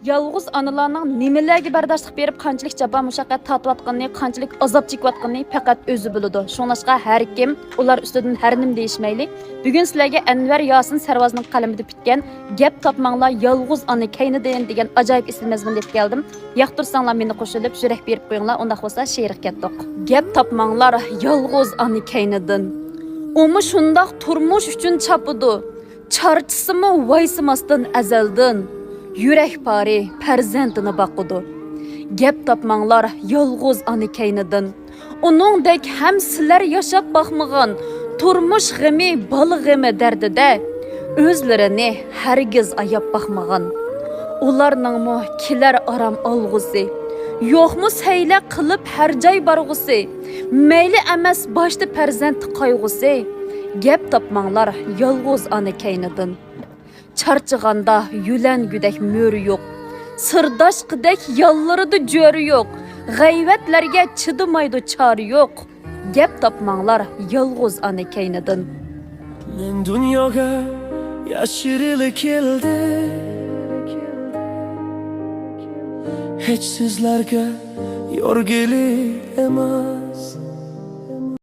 Yalğız analarning nimalarga bardoshlik berib qanchalik jafo mushaqqat tortayotganini, qanchalik azob chekayotganini faqat o'zi biladi. Shuningdek har kim ular ustidan har nim deyishmayli. Bugun sizlarga Anvar Yosin Sarvozning qalamida bitgan Gap topmanglar yalğız ana kaynidan degan ajoyib ism mazmunni deb keldim. Yoqtirsanglar meni qo'shilib yurak berib qo'yinglar. Unda bo'lsa she'rga ketdik. Gap topmanglar yalğız ana kaynidan. Omu shundoq turmush uchun chapidi. Charchisimi vaysimasdan azaldan. Yürek pari farzandini baqudu. Gap topmanglar yalğız ana kaynidan. Uningdek ham sizlar yashab baxmagan turmush g'imi, bola g'imi dardida o'zlarini hargiz ayab baxmagan. Ularningmi kilar aram olg'usi, yo'qmi sayla qilib har joy borg'usi, mayli emas boshda farzand qayg'usi. Gap topmanglar yalğız ana kaynidan. Charchiganda yulangudek mo'ri yo'q, sirdoshqidek yollarida jo'ri yo'q, g'ayvatlarga chidamaydi chori yo'q. Gap topmanglar yalğız ana kaynidan. Men dunyoga yashirili keldi, hech sizlarga yorgili emas.